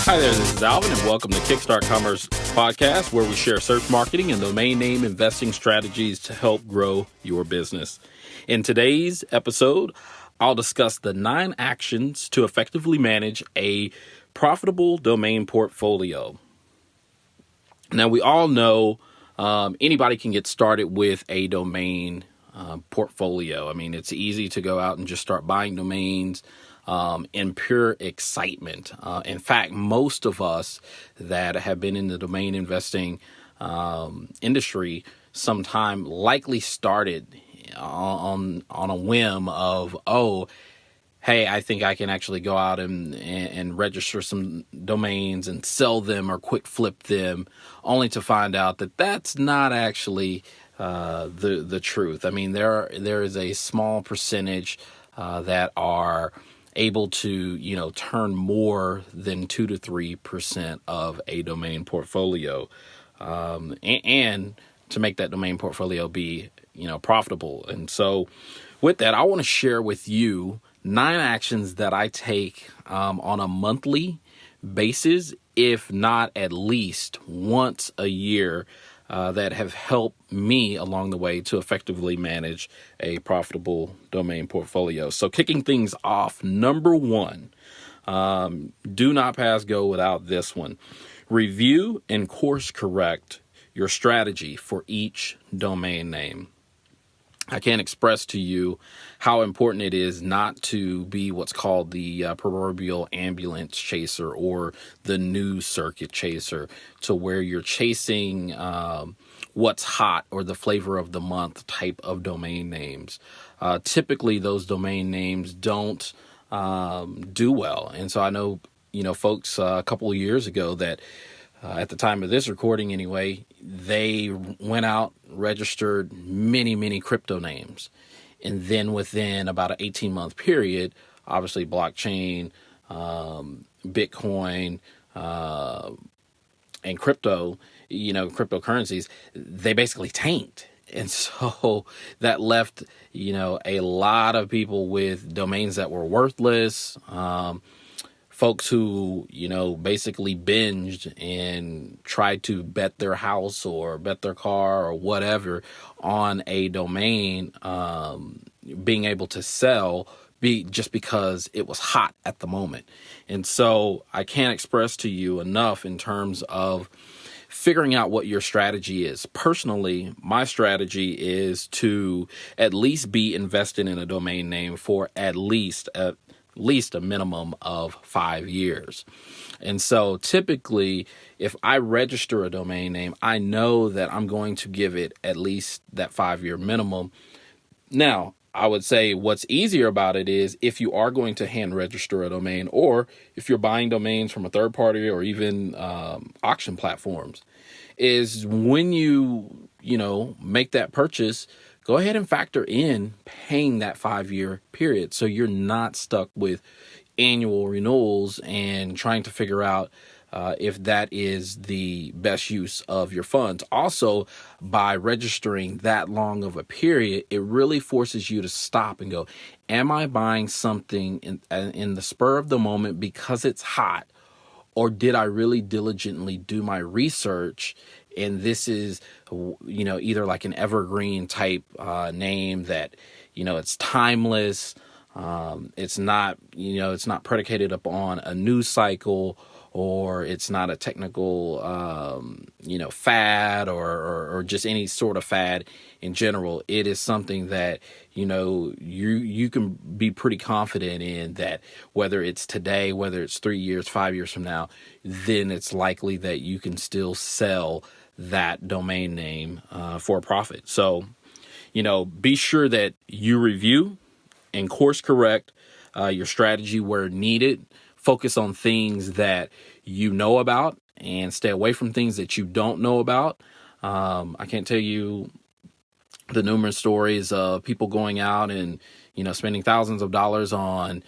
Hi there, this is Alvin, and welcome to Kickstart Commerce podcast, where we share search marketing and domain name investing strategies to help grow your business. In today's episode, I'll discuss the 9 actions to effectively manage a profitable domain portfolio. Now, we all know anybody can get started with a domain portfolio. I mean, it's easy to go out and just start buying domains in pure excitement. In fact, most of us that have been in the domain investing industry sometime likely started on a whim of, hey, I think I can actually go out and register some domains and sell them or quick flip them, only to find out that that's not actually the truth. I mean, there is a small percentage that are able to, turn more than 2 to 3% of a domain portfolio, and to make that domain portfolio be, profitable. And so with that, I want to share with you 9 actions that I take on a monthly basis, if not at least once a year, that have helped me along the way to effectively manage a profitable domain portfolio. So kicking things off, number 1, do not pass go without this one. Review and course correct your strategy for each domain name. I can't express to you how important it is not to be what's called the proverbial ambulance chaser or the news circuit chaser, to where you're chasing what's hot or the flavor of the month type of domain names. Typically, those domain names don't do well. And so I know, folks a couple of years ago that at the time of this recording anyway, they went out, registered many crypto names. And then within about an 18-month period, obviously blockchain, Bitcoin, and crypto, cryptocurrencies, they basically tanked. And so that left, a lot of people with domains that were worthless, folks who, basically binged and tried to bet their house or bet their car or whatever on a domain, being able to sell just because it was hot at the moment. And so I can't express to you enough in terms of figuring out what your strategy is. Personally, my strategy is to at least be invested in a domain name for at least a minimum of 5 years. And so typically, if I register a domain name, I know that I'm going to give it at least that 5-year minimum. Now, I would say what's easier about it is if you are going to hand register a domain, or if you're buying domains from a third party or even auction platforms, is when you make that purchase, go ahead and factor in paying that 5-year period, so you're not stuck with annual renewals and trying to figure out if that is the best use of your funds. Also, by registering that long of a period, it really forces you to stop and go, am I buying something in the spur of the moment because it's hot? Or did I really diligently do my research? And this is, either like an evergreen type name that, it's timeless. It's not, it's not predicated upon a news cycle, or it's not a technical, fad or just any sort of fad in general. It is something that, you can be pretty confident in, that whether it's today, whether it's 3 years, 5 years from now, then it's likely that you can still sell that domain name for a profit. So, be sure that you review and course correct your strategy where needed. Focus on things that you know about and stay away from things that you don't know about. I can't tell you the numerous stories of people going out and, spending thousands of dollars on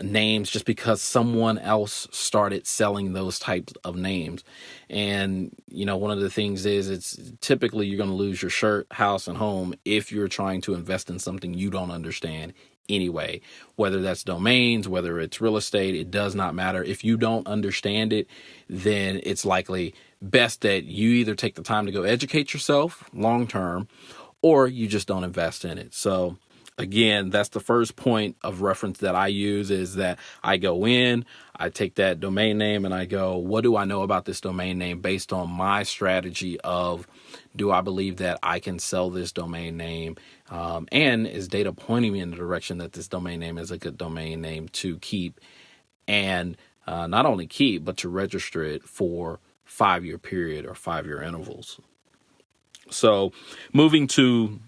names just because someone else started selling those types of names. And, one of the things is it's typically you're going to lose your shirt, house, and home if you're trying to invest in something you don't understand anyway, whether that's domains, whether it's real estate, it does not matter. If you don't understand it, then it's likely best that you either take the time to go educate yourself long term, or you just don't invest in it. So again, that's the first point of reference that I use, is that I go in, I take that domain name and I go, what do I know about this domain name based on my strategy of, do I believe that I can sell this domain name? And is data pointing me in the direction that this domain name is a good domain name to keep, and not only keep, but to register it for 5-year period or 5-year intervals. So moving to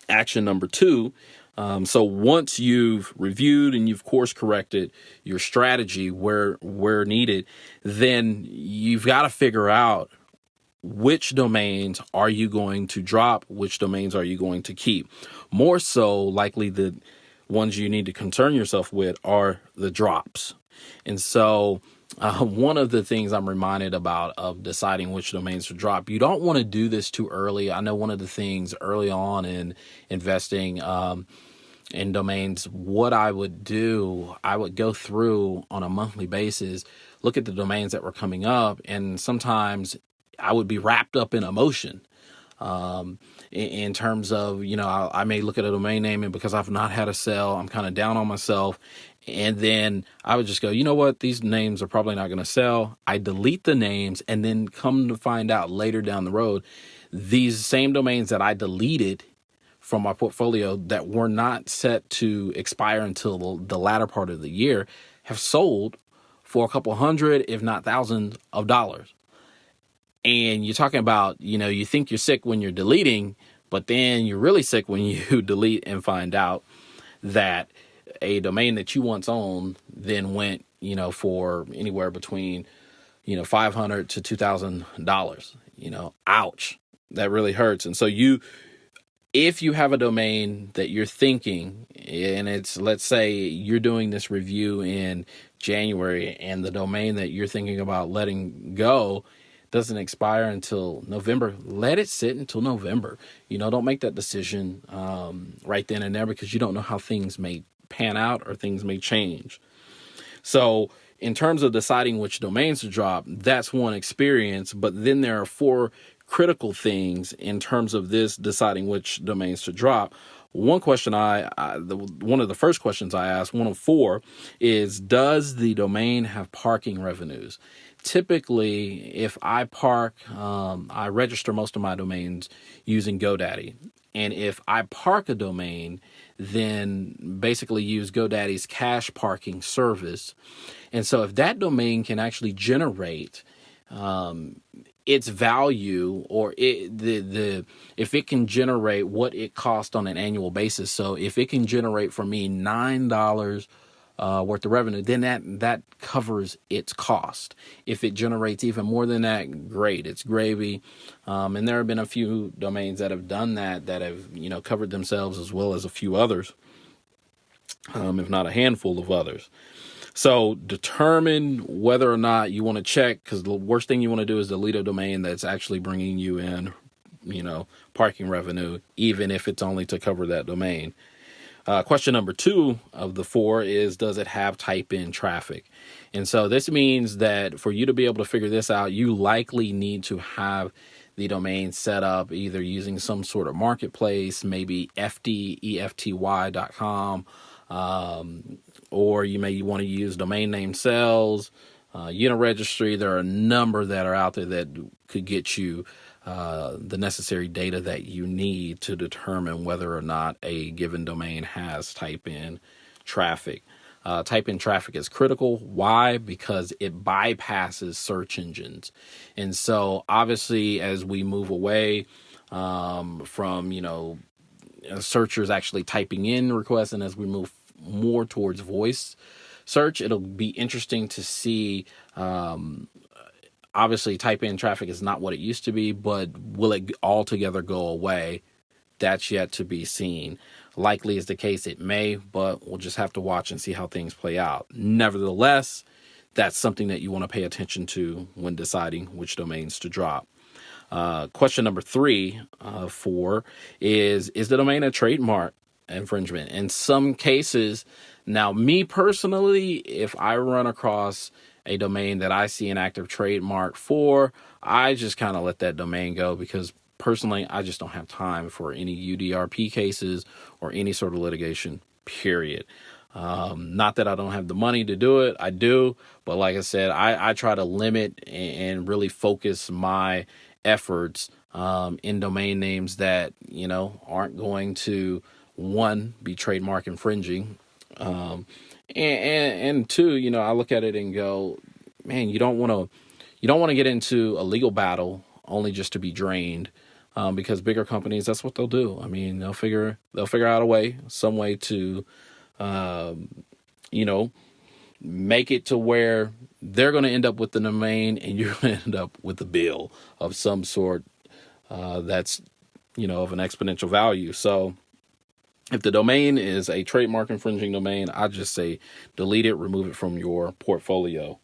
action number 2. So once you've reviewed and you've course corrected your strategy where needed, then you've got to figure out which domains are you going to drop, which domains are you going to keep. More so likely the ones you need to concern yourself with are the drops. And so one of the things I'm reminded about of deciding which domains to drop, you don't want to do this too early. I know one of the things early on in investing in domains, what I would do, I would go through on a monthly basis, look at the domains that were coming up, and sometimes I would be wrapped up in emotion. In terms of, I may look at a domain name, and because I've not had a sale, I'm kind of down on myself. And then I would just go, you know what, these names are probably not going to sell. I delete the names, and then come to find out later down the road, these same domains that I deleted from my portfolio that were not set to expire until the latter part of the year have sold for a couple hundred, if not thousands of dollars. And you're talking about, you think you're sick when you're deleting, but then you're really sick when you delete and find out that a domain that you once owned then went, for anywhere between, $500 to $2,000, ouch, that really hurts. And so if you have a domain that you're thinking, and it's, let's say you're doing this review in January, and the domain that you're thinking about letting go doesn't expire until November, let it sit until November. Don't make that decision right then and there, because you don't know how things may pan out or things may change. So in terms of deciding which domains to drop, that's one experience. But then there are 4 critical things in terms of this deciding which domains to drop. One question one of the first questions I asked, one of 4, is, does the domain have parking revenues? Typically, if I park, I register most of my domains using GoDaddy. And if I park a domain, then basically use GoDaddy's cash parking service. And so if that domain can actually generate its value, or if it can generate what it costs on an annual basis. So if it can generate for me $9 worth of revenue, then that covers its cost. If it generates even more than that, great, it's gravy. And there have been a few domains that have done that have covered themselves, as well as a few others, if not a handful of others. So determine whether or not you want to check, because the worst thing you want to do is delete a domain that's actually bringing you in, parking revenue, even if it's only to cover that domain. Question number 2 of the 4 is, does it have type-in traffic? And so this means that for you to be able to figure this out, you likely need to have the domain set up either using some sort of marketplace, maybe efty.com, or you may want to use domain name sales, Uniregistry. There are a number that are out there that could get you the necessary data that you need to determine whether or not a given domain has type-in traffic. Type-in traffic is critical. Why? Because it bypasses search engines. And so obviously, as we move away from, searchers actually typing in requests, and as we move more towards voice search, it'll be interesting to see. Obviously, type-in traffic is not what it used to be, but will it altogether go away? That's yet to be seen. Likely is the case it may, but we'll just have to watch and see how things play out. Nevertheless, that's something that you want to pay attention to when deciding which domains to drop. Question number 4 is the domain a trademark infringement? In some cases, now me personally, if I run across a domain that I see an active trademark for, I just kind of let that domain go, because personally, I just don't have time for any UDRP cases or any sort of litigation, period. Not that I don't have the money to do it, I do, but like I said, I try to limit and really focus my efforts in domain names that, aren't going to, one, be trademark infringing, and two, I look at it and go, man, you don't want to get into a legal battle only just to be drained, because bigger companies, that's what they'll do. I mean, they'll figure out a way, some way to, make it to where they're going to end up with the domain and you're going to end up with a bill of some sort that's, of an exponential value. So if the domain is a trademark infringing domain, I just say delete it, remove it from your portfolio.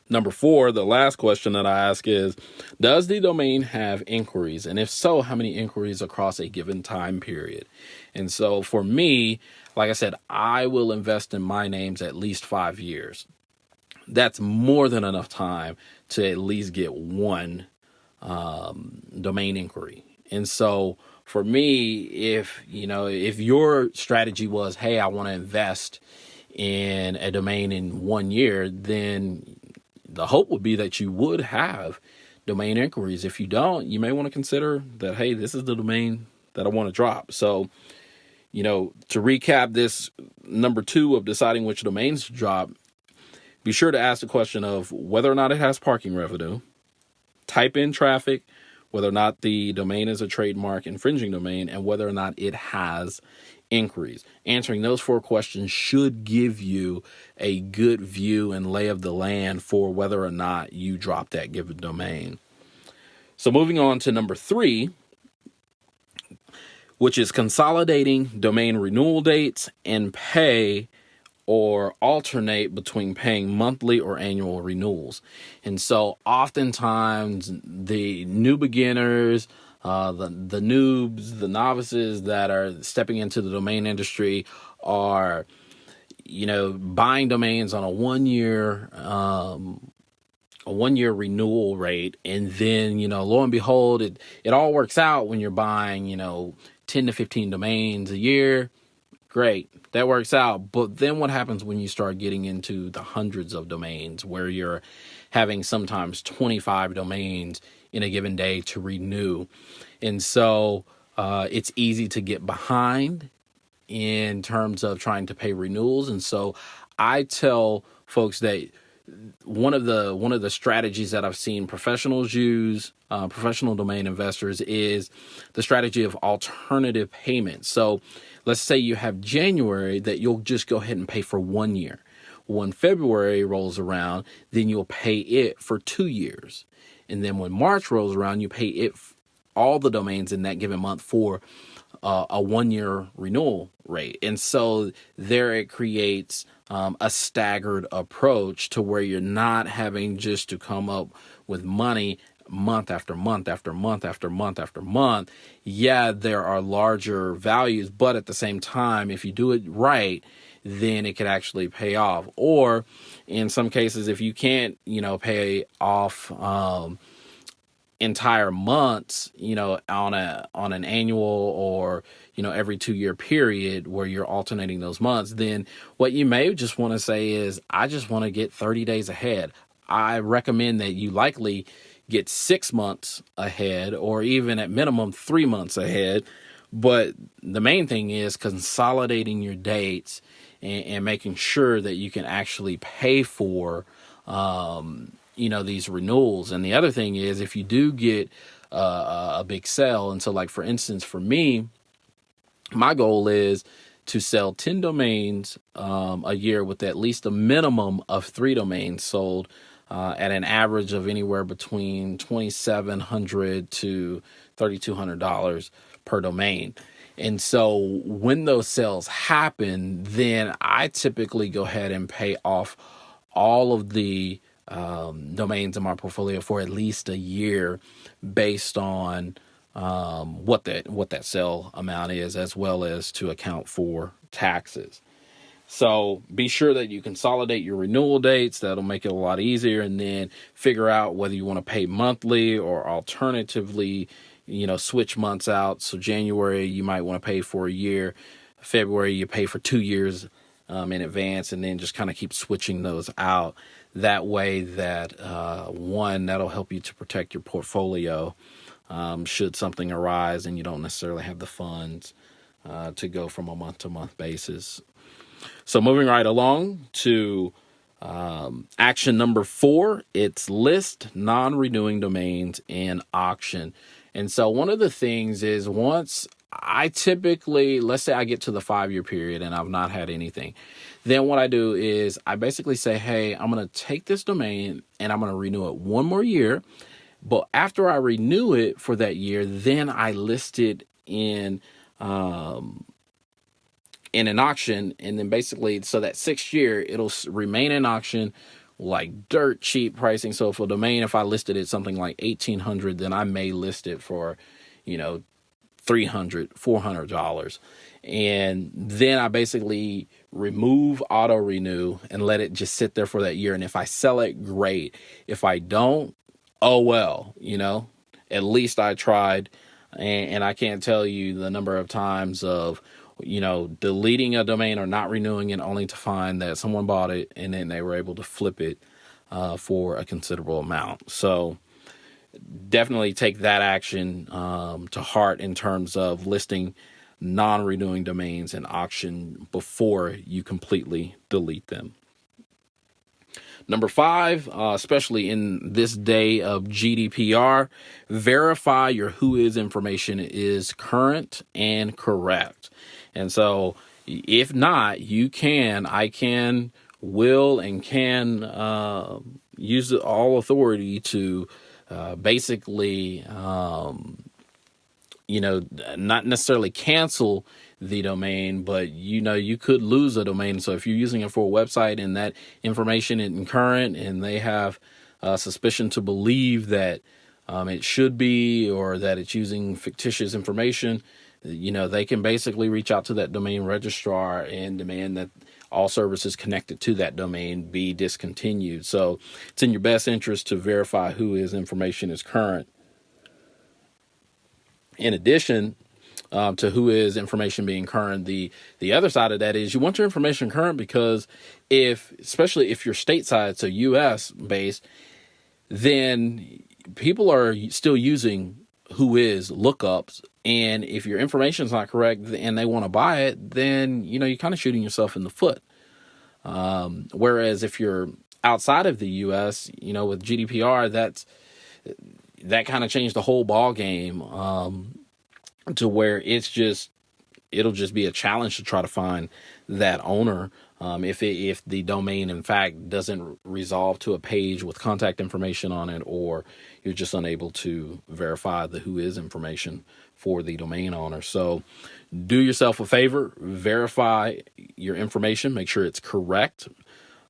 Number 4, the last question that I ask is, does the domain have inquiries? And if so, how many inquiries across a given time period? And so for me, like I said, I will invest in my names at least 5 years. That's more than enough time to at least get one domain inquiry. And so for me, if your strategy was, hey, I want to invest in a domain in 1 year, then the hope would be that you would have domain inquiries. If you don't, you may want to consider that, hey, this is the domain that I want to drop. So, to recap this number 2 of deciding which domains to drop, be sure to ask the question of whether or not it has parking revenue, type in traffic, whether or not the domain is a trademark infringing domain, and whether or not it has inquiries. Answering those 4 questions should give you a good view and lay of the land for whether or not you drop that given domain. So moving on to number 3, which is consolidating domain renewal dates and pay or alternate between paying monthly or annual renewals. And so oftentimes the new beginners, the noobs, the novices that are stepping into the domain industry are, buying domains on a 1 year, renewal rate. And then, lo and behold, it all works out when you're buying, 10 to 15 domains a year. Great. That works out. But then what happens when you start getting into the hundreds of domains where you're having sometimes 25 domains in a given day to renew? And so it's easy to get behind in terms of trying to pay renewals. And so I tell folks that one of the strategies that I've seen professionals use, professional domain investors, is the strategy of alternative payments. So let's say you have January that you'll just go ahead and pay for 1 year. When February rolls around, then you'll pay it for 2 years. And then when March rolls around, you pay it all the domains in that given month for a 1 year renewal rate. And so there it creates a staggered approach to where you're not having just to come up with money month after month after month after month after month. Yeah, there are larger values, but at the same time, if you do it right, then it could actually pay off. Or in some cases, if you can't, pay off entire months, on an annual or, every 2 year period where you're alternating those months, then what you may just want to say is, I just want to get 30 days ahead. I recommend that you likely get 6 months ahead, or even at minimum 3 months ahead. But the main thing is consolidating your dates and making sure that you can actually pay for, these renewals. And the other thing is, if you do get a big sale, and so like, for instance, for me, my goal is to sell 10 domains a year with at least a minimum of 3 domains sold at an average of anywhere between $2,700 to $3,200 per domain. And so when those sales happen, then I typically go ahead and pay off all of the domains in my portfolio for at least a year based on what that sale amount is, as well as to account for taxes. So be sure that you consolidate your renewal dates. That'll make it a lot easier. And then figure out whether you want to pay monthly or alternatively, switch months out. So January, you might want to pay for a year. February, you pay for 2 years in advance, and then just kind of keep switching those out. That way that, that'll help you to protect your portfolio should something arise and you don't necessarily have the funds to go from a month-to-month basis. So moving right along to action number 4, it's list non-renewing domains in auction. And so one of the things is, once I typically, let's say I get to the 5-year period and I've not had anything, then what I do is I basically say, hey, I'm going to take this domain and I'm going to renew it one more year. But after I renew it for that year, then I list it in an auction. And then basically, so that 6th year, it'll remain in auction like dirt cheap pricing. So for a domain, if I listed it something like $1,800, then I may list it for, $300, $400. And then I basically remove auto renew and let it just sit there for that year. And if I sell it, great. If I don't, oh well, at least I tried. And I can't tell you the number of times of, deleting a domain or not renewing it only to find that someone bought it and then they were able to flip it for a considerable amount. So definitely take that action to heart in terms of listing non-renewing domains in auction before you completely delete them. Number 5, especially in this day of GDPR, verify your whois information is current and correct. And so if not, I can, will, and can use all authority to basically, not necessarily cancel the domain, but you could lose a domain. So if you're using it for a website and that information isn't current and they have suspicion to believe that it should be, or that it's using fictitious information, they can basically reach out to that domain registrar and demand that all services connected to that domain be discontinued. So it's in your best interest to verify whois information is current. In addition to whois information being current, the other side of that is you want your information current, because especially if you're stateside, so US based, then people are still using whois lookups. And if your information is not correct and they want to buy it, then, you're kind of shooting yourself in the foot. Whereas if you're outside of the US, with GDPR, that kind of changed the whole ball game, to where it'll just be a challenge to try to find that owner. If the domain, in fact, doesn't resolve to a page with contact information on it, or you're just unable to verify the whois information for the domain owner. So do yourself a favor, verify your information, make sure it's correct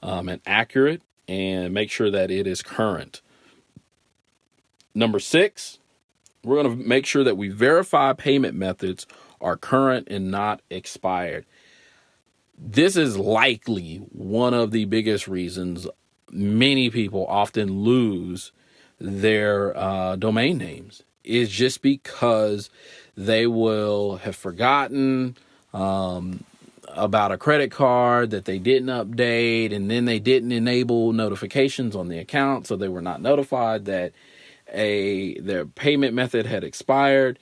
and accurate, and make sure that it is current. Number 6, we're going to make sure that we verify payment methods are current and not expired. This is likely one of the biggest reasons many people often lose their domain names, is just because they will have forgotten about a credit card that they didn't update, and then they didn't enable notifications on the account, so they were not notified that their payment method had expired.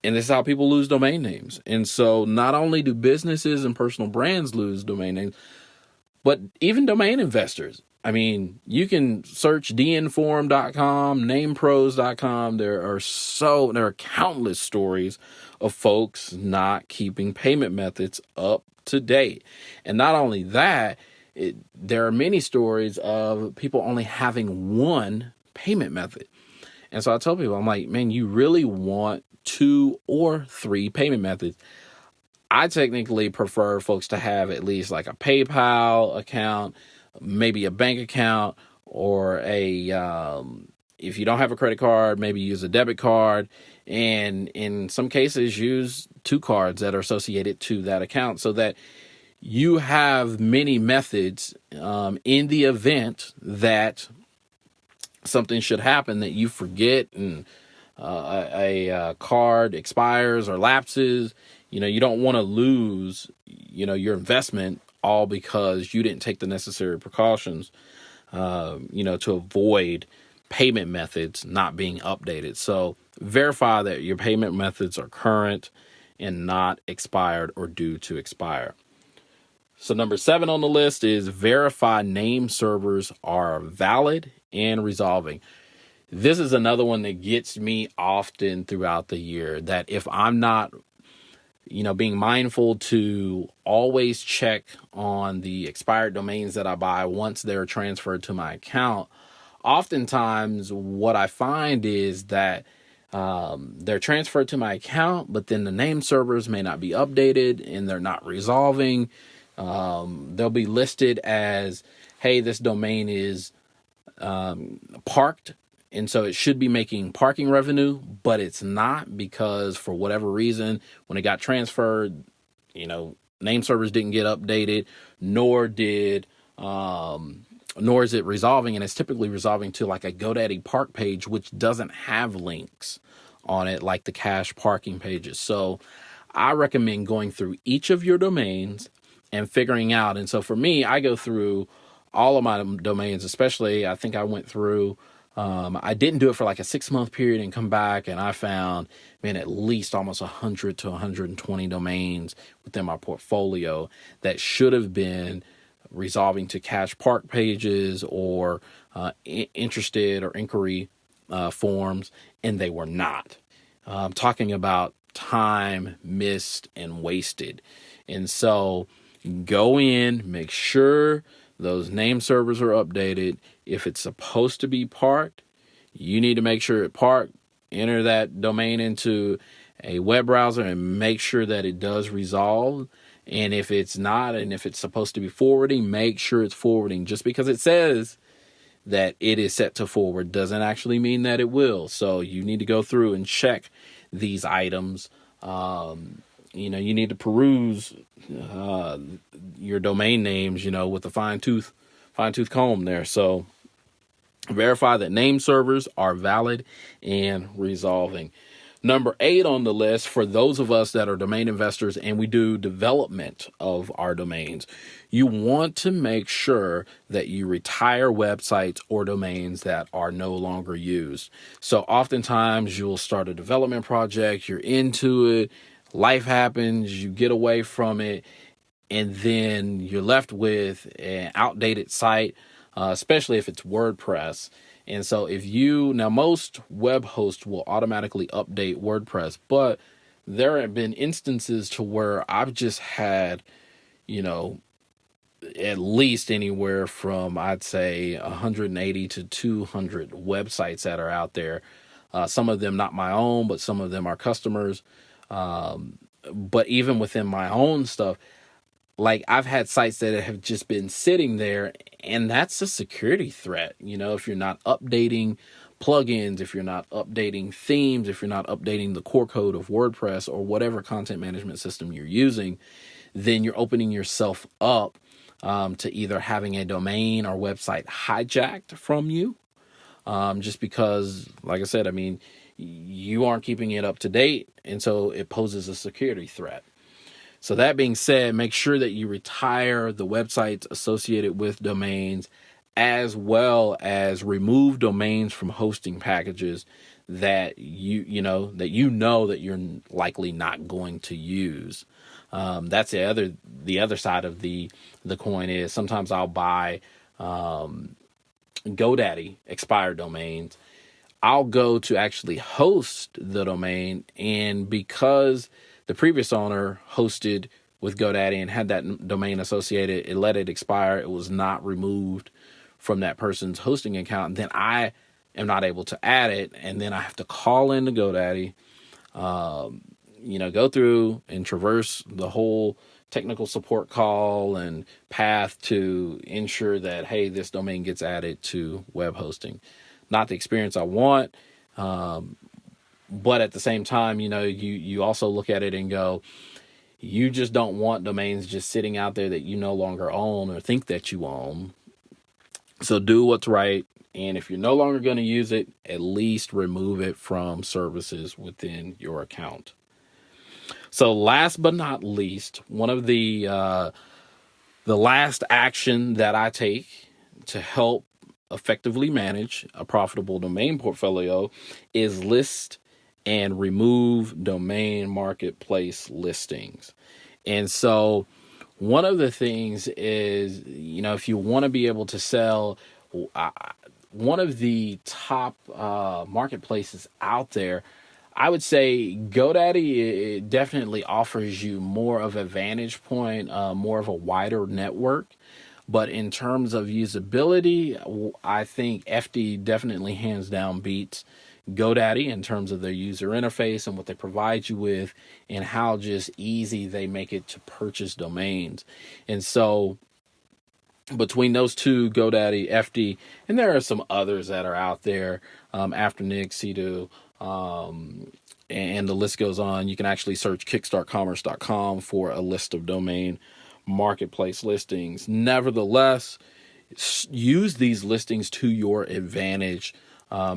And this is how people lose domain names. And so not only do businesses and personal brands lose domain names, but even domain investors. I mean, you can search dnforum.com, namepros.com. There are countless stories of folks not keeping payment methods up to date. And not only that, there are many stories of people only having one payment method. And so I tell people, I'm like, man, you really want 2 or 3 payment methods. I technically prefer folks to have at least like a PayPal account, maybe a bank account, or if you don't have a credit card, maybe use a debit card. And in some cases, use 2 cards that are associated to that account so that you have many methods in the event that something should happen that you forget and a card expires or lapses. You don't want to lose, your investment all because you didn't take the necessary precautions, to avoid payment methods not being updated. So verify that your payment methods are current and not expired or due to expire. So number 7 on the list is verify name servers are valid and resolving. This is another one that gets me often throughout the year, that if I'm not, being mindful to always check on the expired domains that I buy once they're transferred to my account, oftentimes what I find is that they're transferred to my account, but then the name servers may not be updated and they're not resolving. They'll be listed as, hey, this domain is parked, and so it should be making parking revenue, but it's not, because for whatever reason, when it got transferred, name servers didn't get updated, nor is it resolving. And it's typically resolving to like a GoDaddy park page, which doesn't have links on it like the cache parking pages. So I recommend going through each of your domains and figuring out. And so for me, I go through all of my domains, especially I think I went through, I didn't do it for like a 6-month period and come back, and I found, at least almost 100 to 120 domains within my portfolio that should have been resolving to cache park pages or interested or inquiry forms, and they were not. I'm talking about time missed and wasted. And so go in, make sure those name servers are updated. If it's supposed to be parked, you need to make sure it parked. Enter that domain into a web browser and make sure that it does resolve. And if it's not, and if it's supposed to be forwarding, make sure it's forwarding. Just because it says that it is set to forward doesn't actually mean that it will. So you need to go through and check these items. You need to peruse your domain names, with a fine tooth comb there. So verify that name servers are valid and resolving. Number 8 on the list, for those of us that are domain investors and we do development of our domains, you want to make sure that you retire websites or domains that are no longer used. So oftentimes you'll start a development project, you're into it, life happens, you get away from it, and then you're left with an outdated site, especially if it's WordPress. And so now most web hosts will automatically update WordPress, but there have been instances to where I've just had, at least anywhere from, I'd say 180 to 200 websites that are out there. Some of them not my own, but some of them are customers. But even within my own stuff, like I've had sites that have just been sitting there, and that's a security threat. If you're not updating plugins, if you're not updating themes, if you're not updating the core code of WordPress or whatever content management system you're using, then you're opening yourself up to either having a domain or website hijacked from you. Just because, like I said, you aren't keeping it up to date, and so it poses a security threat. So that being said, make sure that you retire the websites associated with domains, as well as remove domains from hosting packages that that you're likely not going to use. That's the other side of the coin. Is sometimes I'll buy GoDaddy expired domains. I'll go to actually host the domain, and because the previous owner hosted with GoDaddy and had that domain associated, it let it expire. It was not removed from that person's hosting account. And then I am not able to add it, and then I have to call into GoDaddy, go through and traverse the whole technical support call and path to ensure that, hey, this domain gets added to web hosting. Not the experience I want, but at the same time, you also look at it and go, you just don't want domains just sitting out there that you no longer own or think that you own. So do what's right. And if you're no longer going to use it, at least remove it from services within your account. So last but not least, one of the last action that I take to help effectively manage a profitable domain portfolio is list and remove domain marketplace listings. And so one of the things is, if you want to be able to sell, one of the top marketplaces out there, I would say GoDaddy, it definitely offers you more of a vantage point, more of a wider network. But in terms of usability, I think FD definitely hands down beats GoDaddy in terms of their user interface and what they provide you with and how just easy they make it to purchase domains. And so between those two, GoDaddy, FD, and there are some others that are out there, Afternic, Cedo, and the list goes on. You can actually search kickstartcommerce.com for a list of domain marketplace listings. Nevertheless, use these listings to your advantage,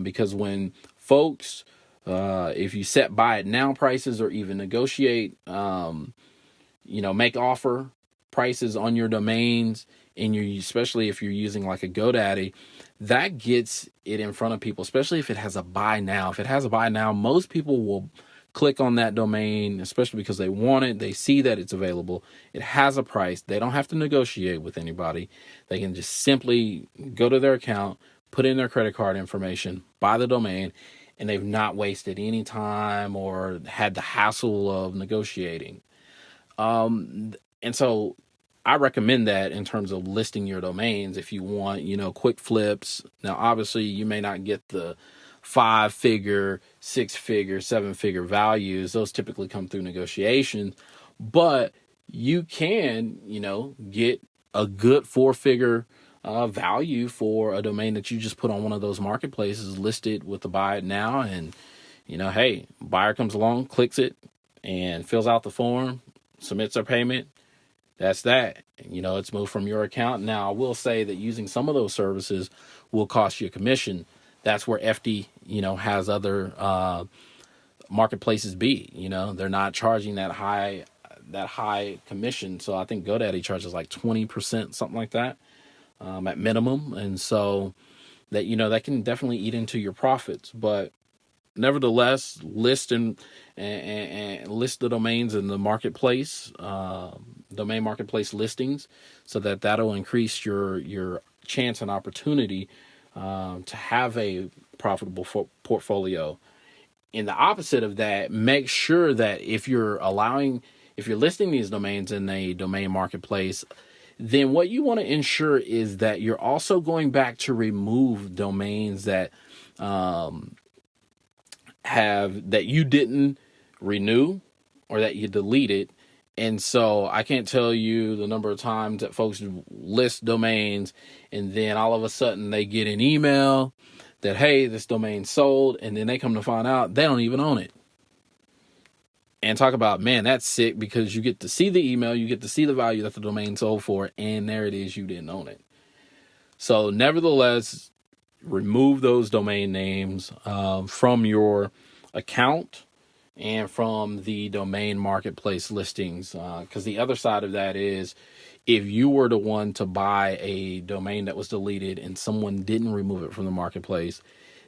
because when folks, if you set buy it now prices or even negotiate, make offer prices on your domains, and especially if you're using like a GoDaddy, that gets it in front of people, especially if it has a buy now. If it has a buy now, most people will click on that domain, especially because they want it. They see that it's available. It has a price. They don't have to negotiate with anybody. They can just simply go to their account, put in their credit card information, buy the domain, and they've not wasted any time or had the hassle of negotiating. And so I recommend that in terms of listing your domains if you want, quick flips. Now, obviously, you may not get the 5-figure, 6-figure, 7-figure values. Those typically come through negotiations, but you can, get a good 4-figure value for a domain that you just put on one of those marketplaces, listed with the buy it now. And, hey, buyer comes along, clicks it and fills out the form, submits their payment. That's that. It's moved from your account. Now, I will say that using some of those services will cost you a commission. That's where FD, has other marketplaces be. They're not charging that high commission. So I think GoDaddy charges like 20%, something like that, at minimum. And so that, that can definitely eat into your profits. But nevertheless, list and list the domains in the marketplace, domain marketplace listings, so that'll increase your chance and opportunity to have a profitable portfolio. In the opposite of that, make sure that if you're listing these domains in a domain marketplace, then what you want to ensure is that you're also going back to remove domains that that you didn't renew or that you deleted. And so I can't tell you the number of times that folks list domains and then all of a sudden they get an email that, hey, this domain sold, and then they come to find out they don't even own it. And talk about, man, that's sick, because you get to see the email, you get to see the value that the domain sold for, and there it is, you didn't own it. So nevertheless, remove those domain names from your account and from the domain marketplace listings, because the other side of that is, if you were the one to buy a domain that was deleted and someone didn't remove it from the marketplace,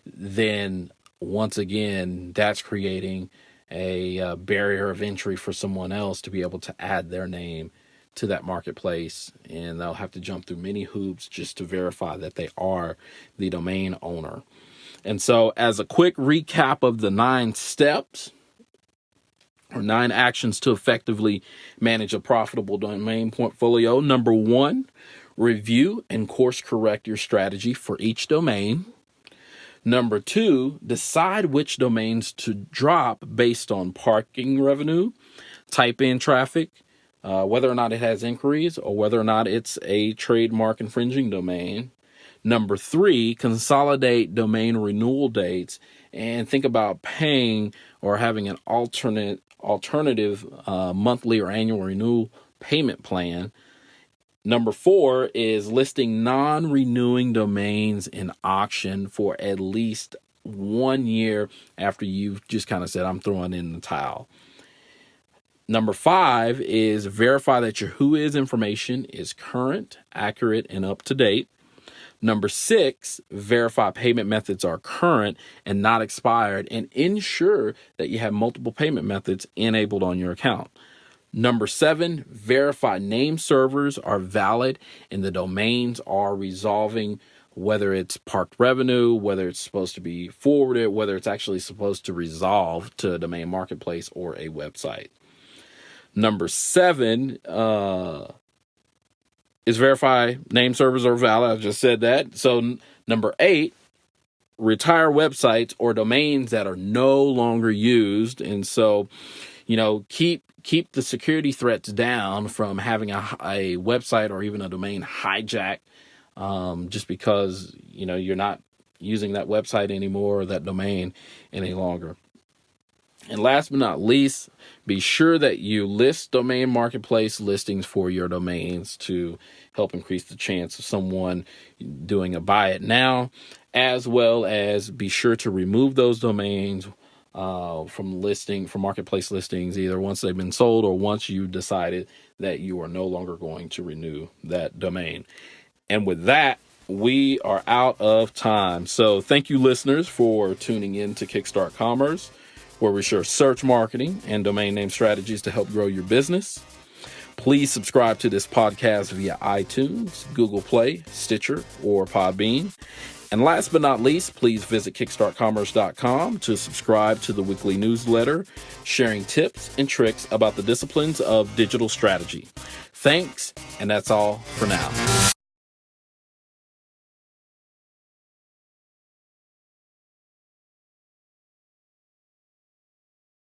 then once again, that's creating a barrier of entry for someone else to be able to add their name to that marketplace, and they'll have to jump through many hoops just to verify that they are the domain owner. And so, as a quick recap of the 9 steps or 9 actions to effectively manage a profitable domain portfolio: number 1, review and course correct your strategy for each domain. Number 2, decide which domains to drop based on parking revenue, type-in traffic, whether or not it has inquiries, or whether or not it's a trademark infringing domain. Number 3, consolidate domain renewal dates and think about paying or having an alternative monthly or annual renewal payment plan. Number 4 is listing non-renewing domains in auction for at least 1 year after you've just kind of said, I'm throwing in the towel. Number 5 is verify that your whois information is current, accurate, and up to date. Number 6, verify payment methods are current and not expired, and ensure that you have multiple payment methods enabled on your account. Number 7, verify name servers are valid and the domains are resolving, whether it's parked revenue, whether it's supposed to be forwarded, whether it's actually supposed to resolve to a domain marketplace or a website. Number 7 is verify name servers are valid. I just said that. So number 8, retire websites or domains that are no longer used. And so, keep the security threats down from having a website or even a domain hijacked just because, you're not using that website anymore or that domain any longer. And last but not least, be sure that you list domain marketplace listings for your domains to help increase the chance of someone doing a buy it now, as well as be sure to remove those domains from marketplace listings, either once they've been sold or once you decided that you are no longer going to renew that domain. And with that, we are out of time. So thank you, listeners, for tuning in to Kickstart Commerce, where we share search marketing and domain name strategies to help grow your business. Please subscribe to this podcast via iTunes, Google Play, Stitcher, or Podbean. And last but not least, please visit kickstartcommerce.com to subscribe to the weekly newsletter, sharing tips and tricks about the disciplines of digital strategy. Thanks, and that's all for now.